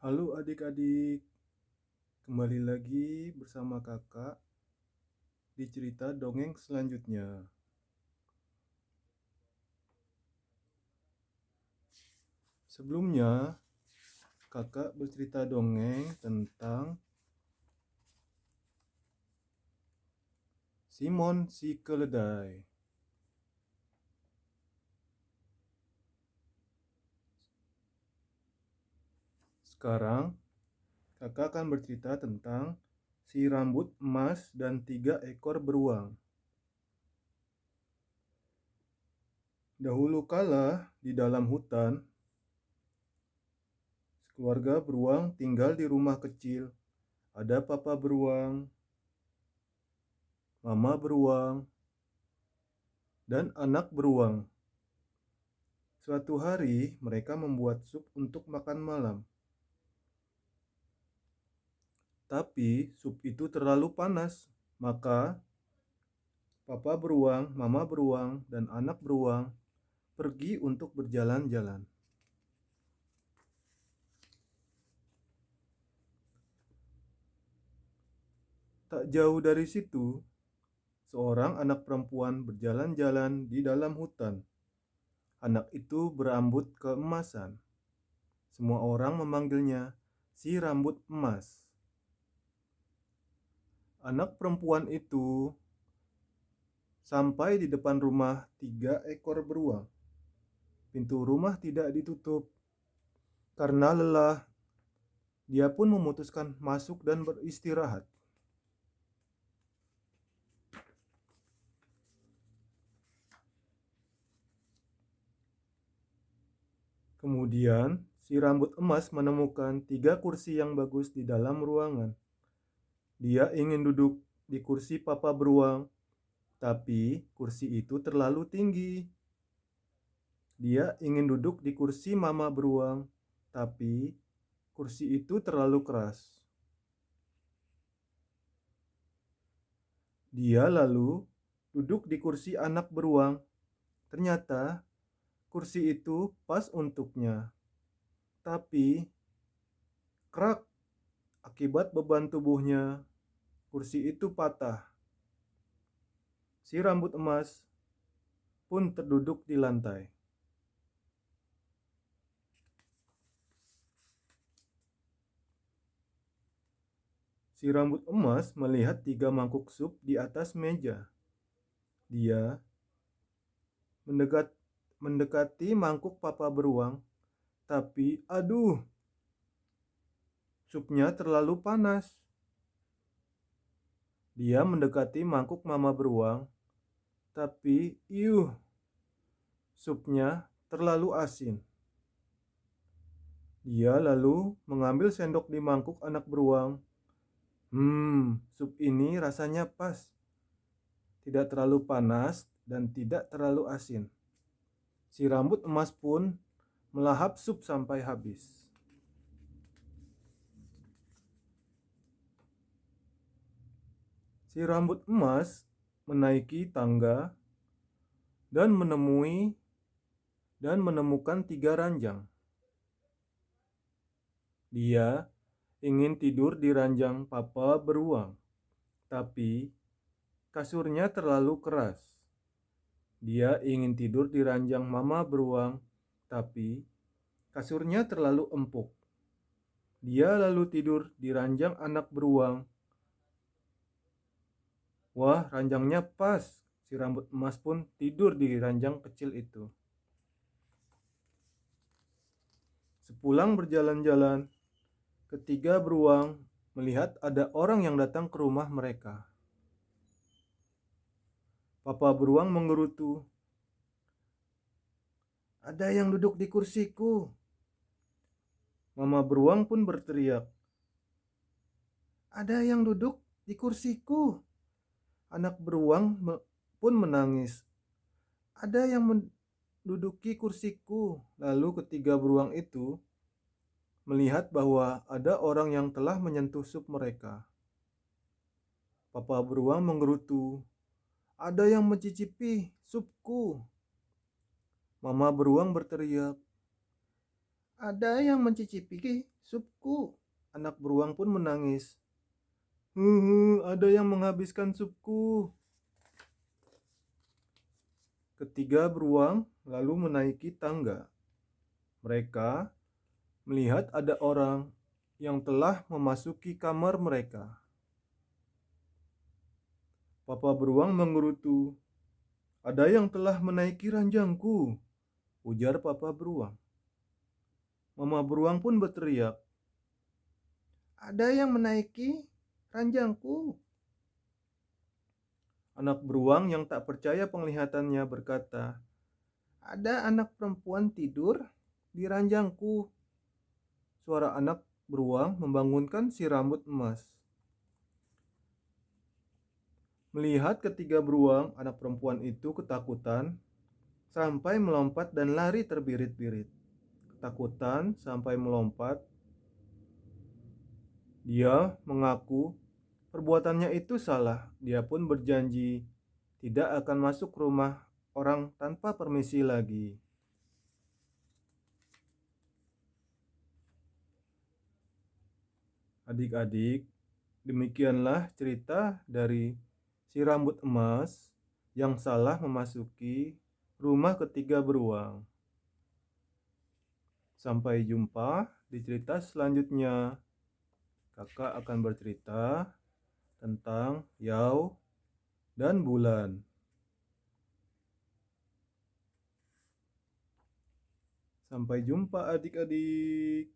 Halo adik-adik, kembali lagi bersama kakak di cerita dongeng selanjutnya. Sebelumnya, kakak bercerita dongeng tentang Simon si Keledai. Sekarang, kakak akan bercerita tentang si rambut emas dan 3 ekor beruang. Dahulu kala di dalam hutan, keluarga beruang tinggal di rumah kecil. Ada papa beruang, mama beruang, dan anak beruang. Suatu hari, mereka membuat sup untuk makan malam. Tapi sup itu terlalu panas, maka papa beruang, mama beruang, dan anak beruang pergi untuk berjalan-jalan. Tak jauh dari situ, seorang anak perempuan berjalan-jalan di dalam hutan. Anak itu berambut keemasan. Semua orang memanggilnya si rambut emas. Anak perempuan itu sampai di depan rumah 3 ekor beruang. Pintu rumah tidak ditutup. Karena lelah, dia pun memutuskan masuk dan beristirahat. Kemudian, si rambut emas menemukan 3 kursi yang bagus di dalam ruangan. Dia ingin duduk di kursi papa beruang, tapi kursi itu terlalu tinggi. Dia ingin duduk di kursi mama beruang, tapi kursi itu terlalu keras. Dia lalu duduk di kursi anak beruang. Ternyata kursi itu pas untuknya. Tapi krak, akibat beban tubuhnya, kursi itu patah. Si rambut emas pun terduduk di lantai. Si rambut emas melihat 3 mangkuk sup di atas meja. Dia mendekati mangkuk papa beruang, tapi aduh, supnya terlalu panas. Dia mendekati mangkuk mama beruang, tapi supnya terlalu asin. Dia lalu mengambil sendok di mangkuk anak beruang. Sup ini rasanya pas. Tidak terlalu panas dan tidak terlalu asin. Si rambut emas pun melahap sup sampai habis. Si rambut emas menaiki tangga dan menemukan 3 ranjang. Dia ingin tidur di ranjang papa beruang, tapi kasurnya terlalu keras. Dia ingin tidur di ranjang mama beruang, tapi kasurnya terlalu empuk. Dia lalu tidur di ranjang anak beruang. Wah, ranjangnya pas. Si rambut emas pun tidur di ranjang kecil itu. Sepulang berjalan-jalan, ketiga beruang melihat ada orang yang datang ke rumah mereka. Papa beruang menggerutu. Ada yang duduk di kursiku. Mama beruang pun berteriak. Ada yang duduk di kursiku. Anak beruang pun menangis. Ada yang menduduki kursiku. Lalu ketiga beruang itu melihat bahwa ada orang yang telah menyentuh sup mereka. Papa beruang menggerutu. Ada yang mencicipi supku. Mama beruang berteriak. Ada yang mencicipi supku. Anak beruang pun menangis. Ada yang menghabiskan supku. Ketiga beruang lalu menaiki tangga. Mereka melihat ada orang yang telah memasuki kamar mereka. Papa beruang menggerutu. Ada yang telah menaiki ranjangku, ujar Papa beruang. Mama beruang pun berteriak. Ada yang menaiki ranjangku. Anak beruang yang tak percaya penglihatannya berkata, ada anak perempuan tidur di ranjangku. Suara anak beruang membangunkan si rambut emas. Melihat ketiga beruang, anak perempuan itu ketakutan sampai melompat dan lari terbirit-birit. Ketakutan sampai melompat, dia mengaku perbuatannya itu salah. Dia pun berjanji tidak akan masuk rumah orang tanpa permisi lagi. Adik-adik, demikianlah cerita dari si rambut emas yang salah memasuki rumah ketiga beruang. Sampai jumpa di cerita selanjutnya. Kakak akan bercerita tentang Yao dan Bulan. Sampai jumpa adik-adik.